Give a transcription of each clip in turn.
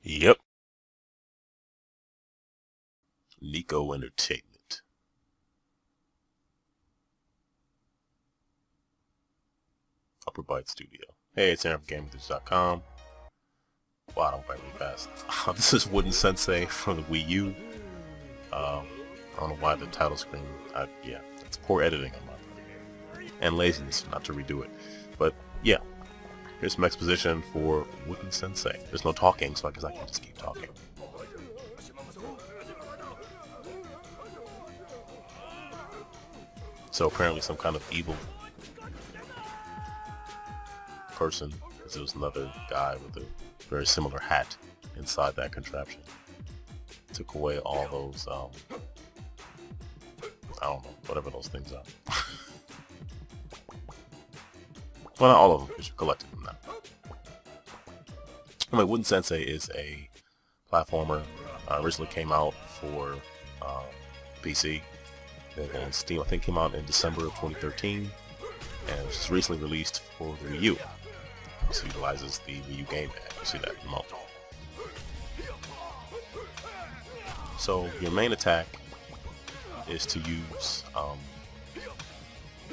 Yep. Neko Entertainment. Upper Byte Studio. Hey, it's Aaron from GameEnthus.com. Wow, I don't play really fast. This is Sen'SeY from the Wii U. I don't know why the title screen. Yeah, it's poor editing on my part. And laziness not to redo it. But yeah, here's some exposition for Sen'SeY. There's no talking, so I guess I can just keep talking. So apparently some kind of evil person, because there was another guy with a very similar hat inside that contraption, took away all those, I don't know, whatever those things are. Well, not all of them, because you collected them now. Anyway, Sen'SeY is a platformer. Originally came out for PC. And Steam, I think, came out in December of 2013, and it was just recently released for the Wii U. This utilizes the Wii U gamepad. You see that in the moment. So your main attack is to use,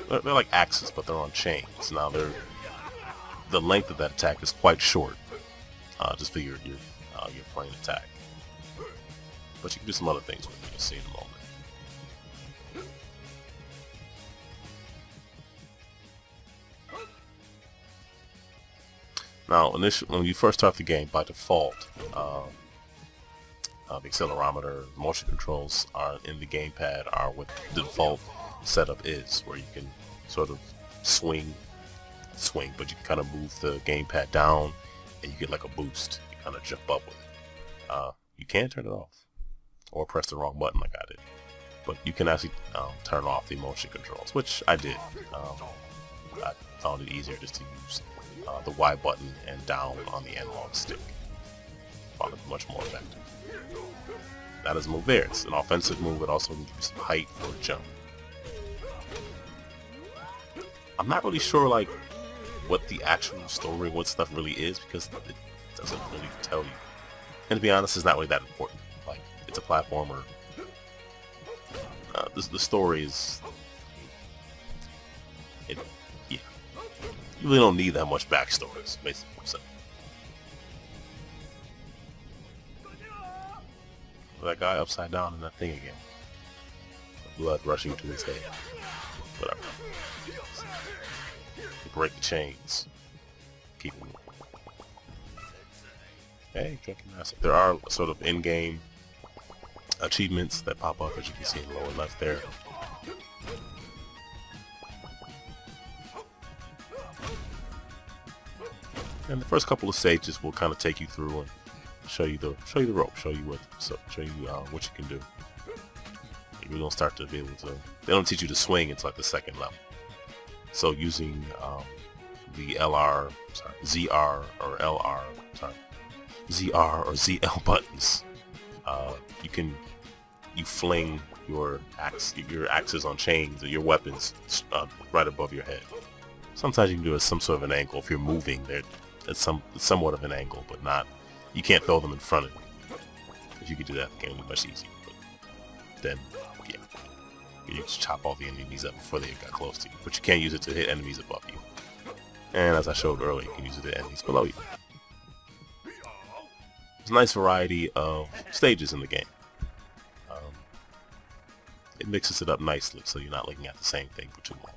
they're like axes, but they're on chains. Now the length of that attack is quite short, just for your plain attack. But you can do some other things with it. You'll see in a moment. Now, initially, when you first start the game, by default, the accelerometer, motion controls are in the gamepad are what the default setup is, where you can sort of swing, but you can kind of move the gamepad down, and you get like a boost. You kind of jump up with it. You can turn it off, or press the wrong button like I did, but you can actually turn off the motion controls, which I did. I found it easier just to use the Y button and down on the analog stick. Found it much more effective. That is a move there. It's an offensive move. It also gives you some height for a jump. I'm not really sure like what the actual story, what stuff really is, because it doesn't really tell you. And to be honest, it's not really that important. Like, it's a platformer. The story is... yeah. You really don't need that much backstory, is basically what I'm saying. That guy upside down in that thing again. Blood rushing to his head. Whatever. Break the chains. Keep him. Hey, drinking master. There are sort of in-game achievements that pop up, as you can see in the lower left there. And the first couple of stages will kind of take you through and show you the rope, show you what you can do. You really don't start to be able to. They don't teach you to swing until like the second level. So using the ZR or ZL buttons, you fling your axes on chains or your weapons right above your head. Sometimes you can do it at some sort of an angle if you're moving. It's somewhat of an angle, but not. You can't throw them in front of you. If you could do that, the game would be much easier. But then, yeah, you just chop all the enemies up before they got close to you. But you can't use it to hit enemies above you. And as I showed earlier, you can use it to hit enemies below you. There's a nice variety of stages in the game. It mixes it up nicely, so you're not looking at the same thing for too long.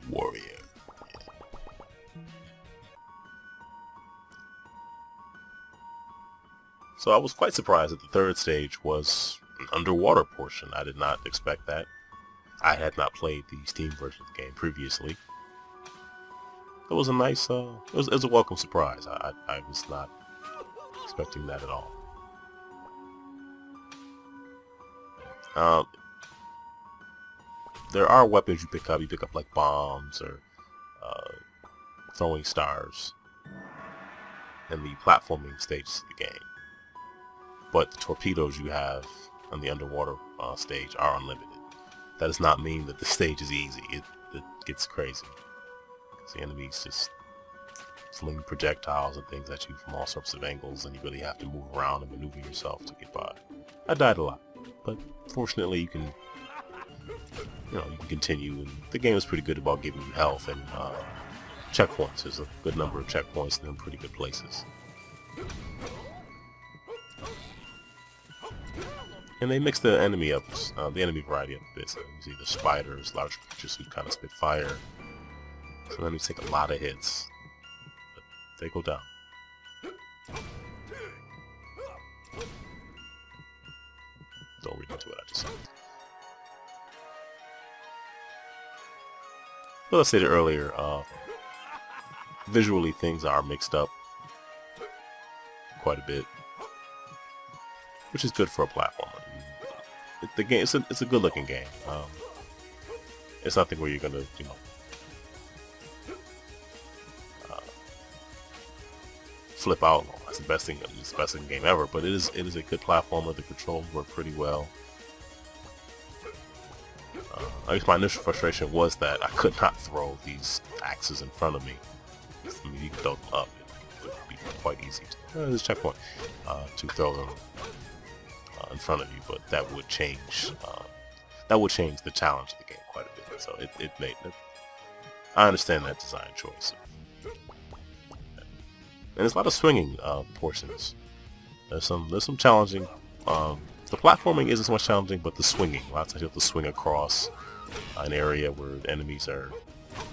Warrior. So I was quite surprised that the third stage was an underwater portion. I did not expect that. I had not played the Steam version of the game previously. It was a nice, it was a welcome surprise. I was not expecting that at all. There are weapons you pick up. You pick up like bombs or throwing stars in the platforming stages of the game. But the torpedoes you have on the underwater stage are unlimited. That does not mean that the stage is easy. It gets crazy. The enemies just fling projectiles and things at you from all sorts of angles, and you really have to move around and maneuver yourself to get by. I died a lot, but fortunately you can continue, and the game is pretty good about giving you health and checkpoints. There's a good number of checkpoints and they're in pretty good places. And they mix the enemy variety up a bit. So you see the spiders, large creatures who kind of spit fire. So enemies take a lot of hits, but they go down. Don't read into what I just said. Well, I stated earlier, visually things are mixed up quite a bit, which is good for a platformer. The game, it's a good-looking game. It's nothing where you're gonna, flip out. That's the best thing. It's the best game ever. But it is a good platformer. The controls work pretty well. I guess my initial frustration was that I could not throw these axes in front of me. I mean, you could throw them up. It would be quite easy to there's a checkpoint to throw them in front of you, but that would change. That would change the challenge of the game quite a bit. So it made it. I understand that design choice. And there's a lot of swinging portions. There's some challenging. The platforming isn't so much challenging, but the swinging. A lot of times you have to swing across an area where enemies are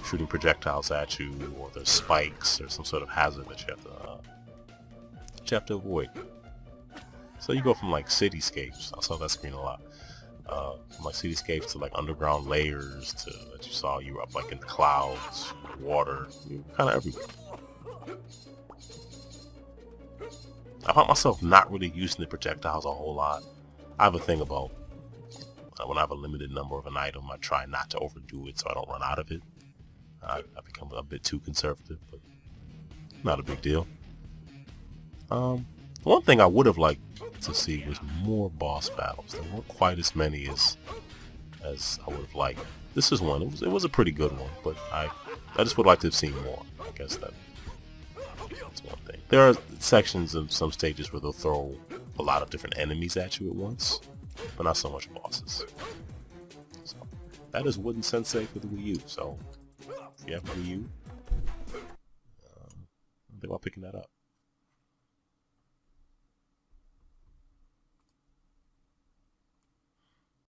shooting projectiles at you, or there's spikes, or some sort of hazard that you have to avoid. So you go from like cityscapes. I saw that screen a lot. From like cityscapes to like underground layers to that you saw you were up like in the clouds, water, you were kind of everywhere. I found myself not really using the projectiles a whole lot. I have a thing about when I have a limited number of an item, I try not to overdo it so I don't run out of it. I become a bit too conservative, but not a big deal. One thing I would have liked to see was more boss battles. There weren't quite as many as I would have liked. This is one. It was a pretty good one, but I just would like to have seen more. I guess that's one thing. There are sections in some stages where they'll throw a lot of different enemies at you at once, but not so much bosses. So, that is Wooden Sen'SeY for the Wii U. So if you have a Wii U, think about picking that up.